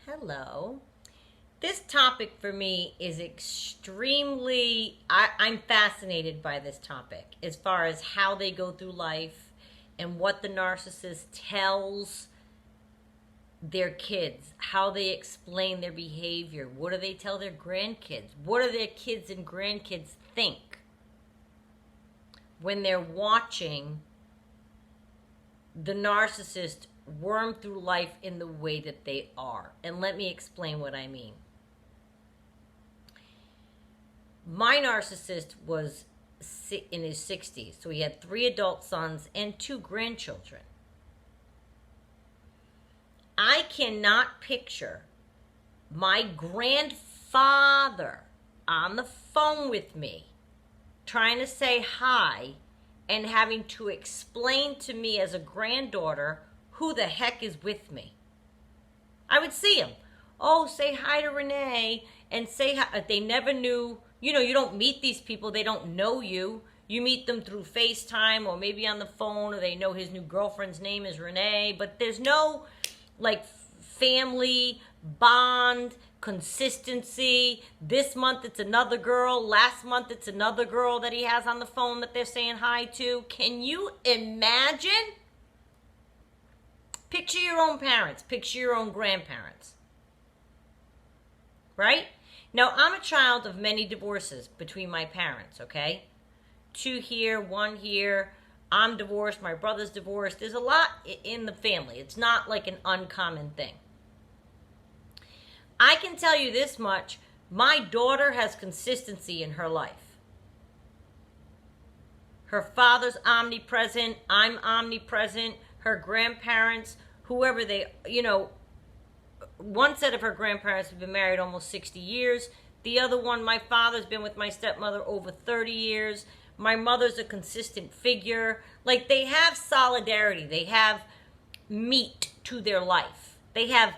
Hello. This topic for me is I'm fascinated by this topic as far as how they go through life and what the narcissist tells their kids, how they explain their behavior, what do they tell their grandkids, what do their kids and grandkids think when they're watching the narcissist worm through life in the way that they are. And let me explain what I mean. My narcissist was in his 60s, so he had 3 adult sons and 2 grandchildren. I cannot picture my grandfather on the phone with me trying to say hi and having to explain to me as a granddaughter who the heck is with me. I would see him. Oh, say hi to Renee and say hi. They never knew. You don't meet these people. They don't know you. You meet them through FaceTime or maybe on the phone, or they know his new girlfriend's name is Renee. But there's no, family bond, consistency. This month it's another girl. Last month it's another girl that he has on the phone that they're saying hi to. Can you imagine? Picture your own parents. Picture your own grandparents. Right? Now, I'm a child of many divorces between my parents, okay? 2 here, 1 here. I'm divorced. My brother's divorced. There's a lot in the family. It's not like an uncommon thing. I can tell you this much. My daughter has consistency in her life. Her father's omnipresent. I'm omnipresent. Her grandparents, whoever one set of her grandparents have been married almost 60 years. The other one, my father's been with my stepmother over 30 years. My mother's a consistent figure. They have solidarity. They have meat to their life. They have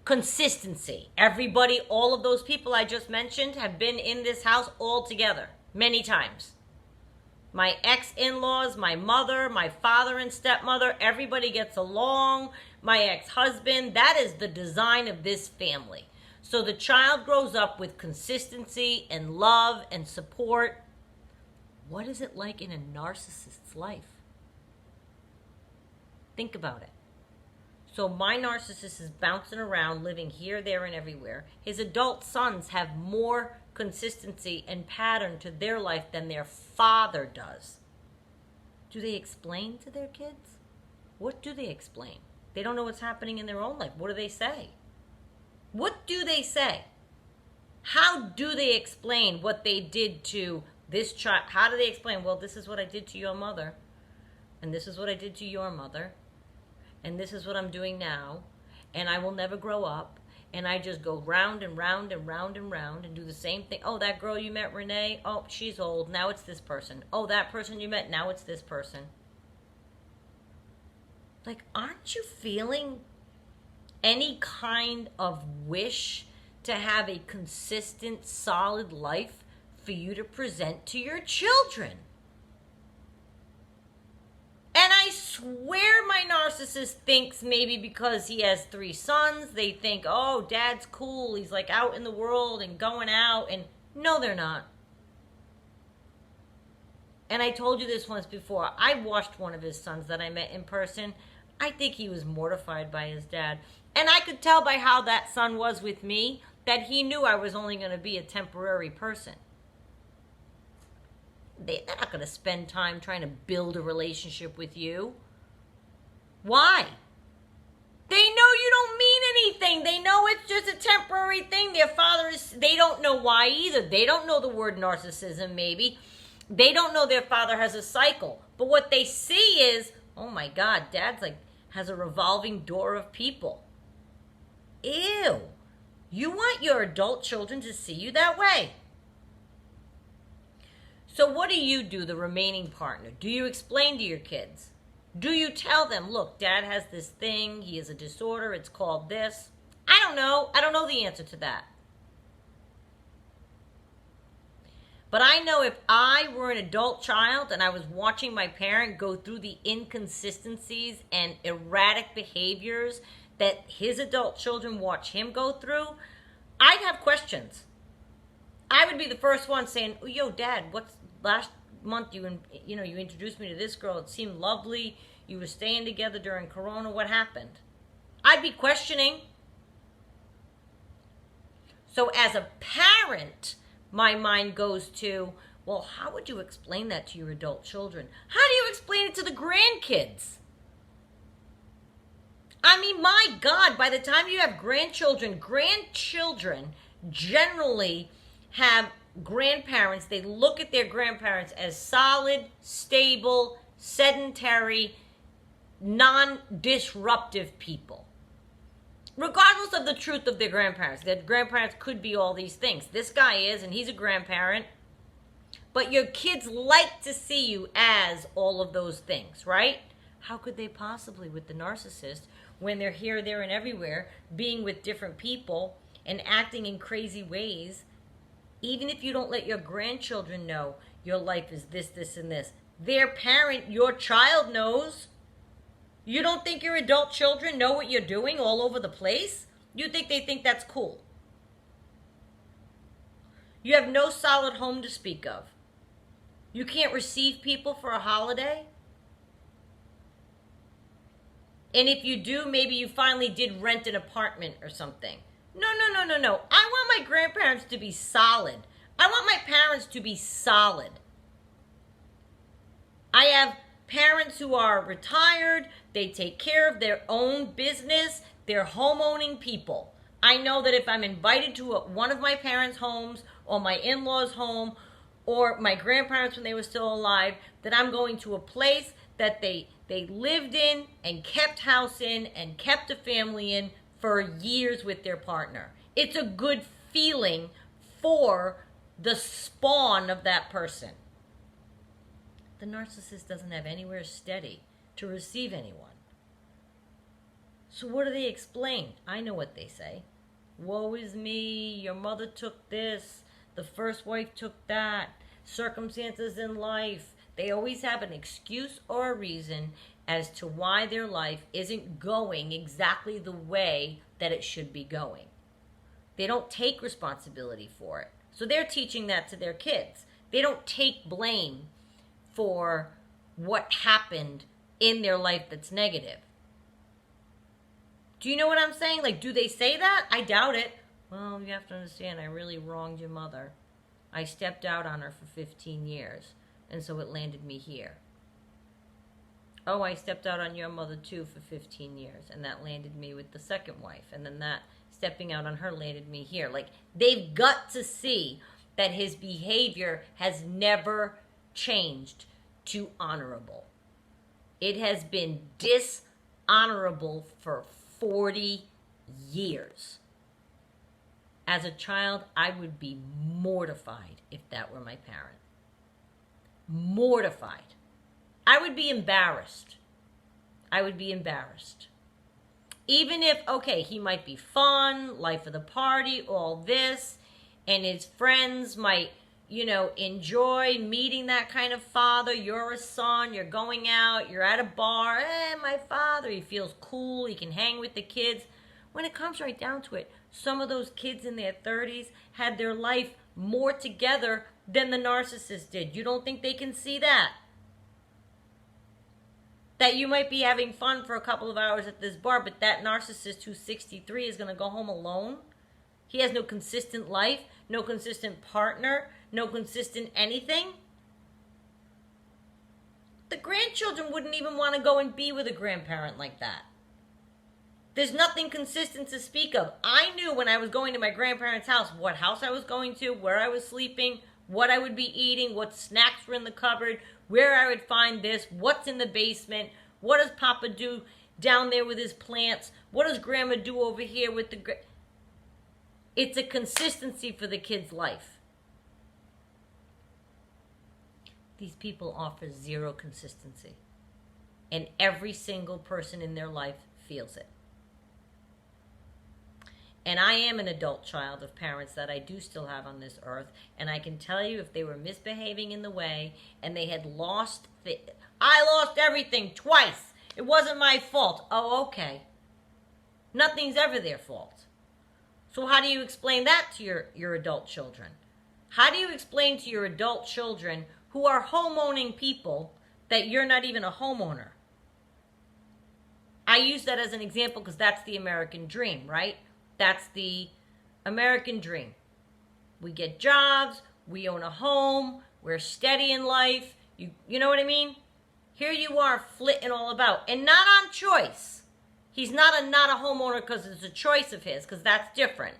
consistency. Everybody, all of those people I just mentioned have been in this house all together many times. My ex-in-laws, my mother, my father and stepmother, everybody gets along. My ex-husband, that is the design of this family. So the child grows up with consistency and love and support. What is it like in a narcissist's life? Think about it. So my narcissist is bouncing around, living here, there, and everywhere. His adult sons have more consistency and pattern to their life than their father does. Do they explain to their kids? What do they explain? They don't know what's happening in their own life. What do they say? What do they say? How do they explain what they did to this child? How do they explain, well, this is what I did to your mother, and this is what I did to your mother, and this is what I'm doing now, and I will never grow up, and I just go round and round and round and round and do the same thing. Oh, that girl you met, Renee, oh, she's old. Now it's this person. Oh, that person you met, now it's this person. Aren't you feeling any kind of wish to have a consistent, solid life for you to present to your children? And I swear my narcissist thinks maybe because he has 3 sons, they think, oh, dad's cool. He's out in the world and going out. And no, they're not. And I told you this once before. I watched one of his sons that I met in person. I think he was mortified by his dad. And I could tell by how that son was with me that he knew I was only going to be a temporary person. They're not going to spend time trying to build a relationship with you. Why? They know you don't mean anything. They know it's just a temporary thing. They don't know why either. They don't know the word narcissism, maybe. They don't know their father has a cycle. But what they see is, oh my God, dad's has a revolving door of people. Ew. You want your adult children to see you that way. So what do, the remaining partner? Do you explain to your kids? Do you tell them, look, dad has this thing. He has a disorder. It's called this. I don't know. I don't know the answer to that. But I know if I were an adult child and I was watching my parent go through the inconsistencies and erratic behaviors that his adult children watch him go through, I'd have questions. I would be the first one saying, "Oh, yo, Dad, what's last month you introduced me to this girl. It seemed lovely. You were staying together during Corona. What happened?" I'd be questioning. So as a parent, my mind goes to, well, how would you explain that to your adult children? How do you explain it to the grandkids? I mean, my God, by the time you have grandchildren generally have grandparents. They look at their grandparents as solid, stable, sedentary, non-disruptive people. Regardless of the truth of their grandparents. Their grandparents could be all these things. This guy is, and he's a grandparent. But your kids like to see you as all of those things, right? How could they possibly with the narcissist when they're here, there, and everywhere, being with different people and acting in crazy ways? Even if you don't let your grandchildren know your life is this, this, and this, their parent, your child knows. You don't think your adult children know what you're doing all over the place? You think they think that's cool. You have no solid home to speak of. You can't receive people for a holiday. And if you do, maybe you finally did rent an apartment or something. No. I want my grandparents to be solid. I want my parents to be solid. I have parents who are retired. They take care of their own business. They're home-owning people. I know that if I'm invited to one of my parents' homes or my in-laws' home or my grandparents when they were still alive, that I'm going to a place that they lived in and kept house in and kept a family in for years with their partner. It's a good feeling for the spawn of that person. The narcissist doesn't have anywhere steady to receive anyone. So what do they explain? I know what they say. Woe is me, your mother took this, the first wife took that, circumstances in life. They always have an excuse or a reason as to why their life isn't going exactly the way that it should be going. They don't take responsibility for it. So they're teaching that to their kids. They don't take blame for what happened in their life that's negative. Do you know what I'm saying? Like, do they say that? I doubt it. Well, you have to understand, I really wronged your mother. I stepped out on her for 15 years, and so it landed me here. Oh, I stepped out on your mother too for 15 years, and that landed me with the second wife, and then that stepping out on her landed me here. Like, they've got to see that his behavior has never changed to honorable. It has been dishonorable for 40 years. As a child, I would be mortified if that were my parent. Mortified. I would be embarrassed. I would be embarrassed. Even if, okay, he might be fun, life of the party, all this, and his friends might, enjoy meeting that kind of father. You're a son, you're going out, you're at a bar, my father, he feels cool, he can hang with the kids. When it comes right down to it, some of those kids in their 30s had their life more together than the narcissist did. You don't think they can see that? That you might be having fun for a couple of hours at this bar, but that narcissist who's 63 is going to go home alone? He has no consistent life, no consistent partner, no consistent anything? The grandchildren wouldn't even want to go and be with a grandparent like that. There's nothing consistent to speak of. I knew when I was going to my grandparents' house what house I was going to, where I was sleeping, what I would be eating, what snacks were in the cupboard, where I would find this, what's in the basement, what does Papa do down there with his plants, what does Grandma do over here with the... It's a consistency for the kid's life. These people offer zero consistency. And every single person in their life feels it. And I am an adult child of parents that I do still have on this earth. And I can tell you if they were misbehaving in the way and they had lost... I lost everything twice. It wasn't my fault. Oh, okay. Nothing's ever their fault. So how do you explain that to your adult children? How do you explain to your adult children who are homeowning people that you're not even a homeowner? I use that as an example because that's the American dream, right? That's the American dream. We get jobs, we own a home, we're steady in life. You know what I mean? Here you are flitting all about, and not on choice. He's not a homeowner because it's a choice of his, because that's different.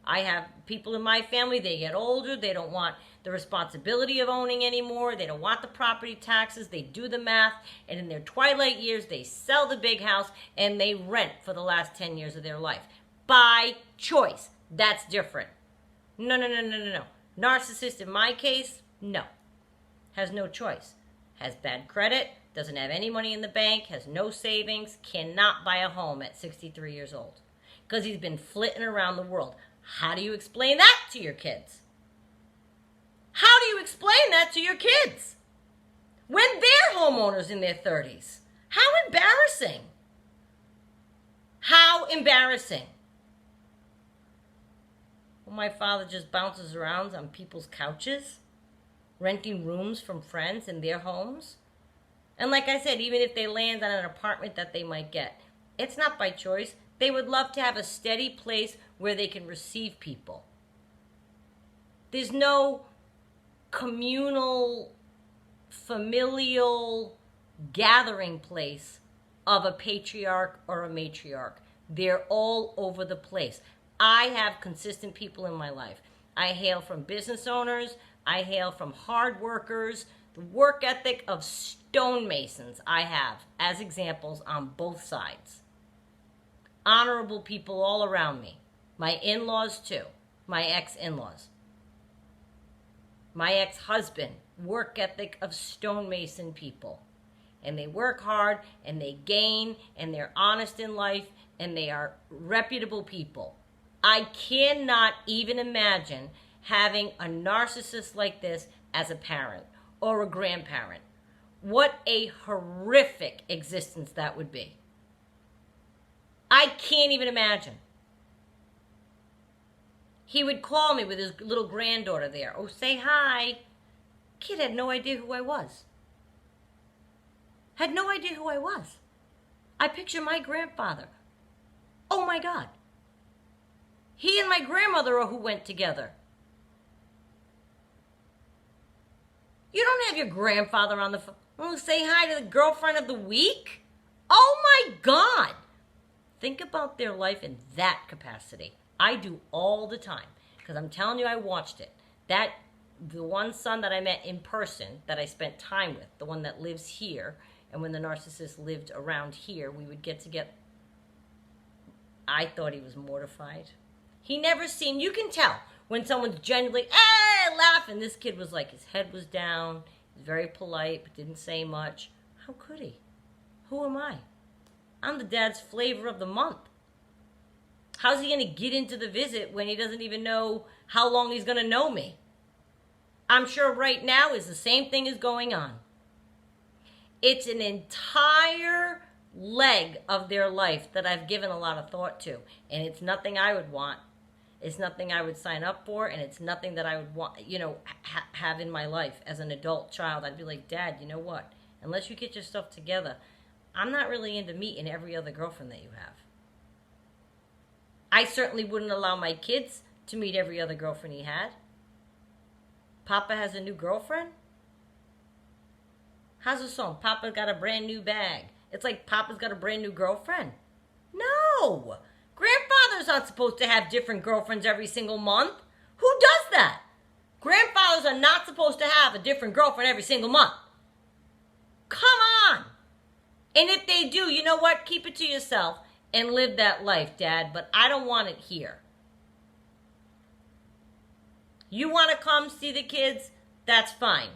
I have people in my family, they get older, they don't want the responsibility of owning anymore, they don't want the property taxes, they do the math, and in their twilight years, they sell the big house and they rent for the last 10 years of their life. By choice. That's different. No. Narcissist in my case, no. Has no choice. Has bad credit, doesn't have any money in the bank, has no savings, cannot buy a home at 63 years old. Because he's been flitting around the world. How do you explain that to your kids? How do you explain that to your kids? When they're homeowners in their 30s. How embarrassing. How embarrassing. Well, my father just bounces around on people's couches, renting rooms from friends in their homes. And like I said, even if they land on an apartment that they might get, it's not by choice. They would love to have a steady place where they can receive people. There's no communal, familial gathering place of a patriarch or a matriarch. They're all over the place. I have consistent people in my life. I hail from business owners. I hail from hard workers. The work ethic of stonemasons I have as examples on both sides. Honorable people all around me. My in-laws too. My ex-in-laws. My ex-husband. Work ethic of stonemason people. And they work hard and they gain and they're honest in life and they are reputable people. I cannot even imagine having a narcissist like this as a parent or a grandparent. What a horrific existence that would be. I can't even imagine. He would call me with his little granddaughter there. Oh, say hi. Kid had no idea who I was. Had no idea who I was. I picture my grandfather. Oh my God. He and my grandmother are who went together. You don't have your grandfather on the phone. Oh, say hi to the girlfriend of the week? Oh my God. Think about their life in that capacity. I do all the time. Because I'm telling you, I watched it. The one son that I met in person, that I spent time with, the one that lives here, and when the narcissist lived around here, we would get together. I thought he was mortified. He never seen, you can tell when someone's genuinely, laughing. This kid was like, his head was down, he was very polite, but didn't say much. How could he? Who am I? I'm the dad's flavor of the month. How's he going to get into the visit when he doesn't even know how long he's going to know me? I'm sure right now is the same thing is going on. It's an entire leg of their life that I've given a lot of thought to. And it's nothing I would want. It's nothing I would sign up for. And it's nothing that I would want, have in my life as an adult child. I'd be like, Dad, you know what? Unless you get your stuff together, I'm not really into meeting every other girlfriend that you have. I certainly wouldn't allow my kids to meet every other girlfriend he had. Papa has a new girlfriend? How's the song? Papa got a brand new bag. It's like Papa's got a brand new girlfriend. No! Grandfathers aren't supposed to have different girlfriends every single month. Who does that? Grandfathers are not supposed to have a different girlfriend every single month. Come on! And if they do, you know what? Keep it to yourself and live that life, Dad. But I don't want it here. You want to come see the kids? That's fine.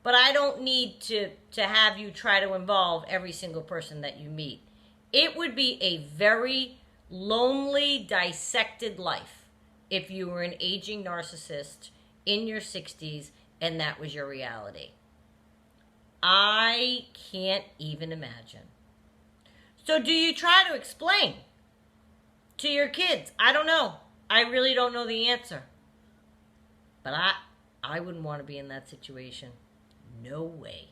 But I don't need to have you try to involve every single person that you meet. It would be a very lonely, dissected life if you were an aging narcissist in your 60s and that was your reality. I can't even imagine. So do you try to explain? to your kids? I don't know. I really don't know the answer. But I wouldn't want to be in that situation. No way.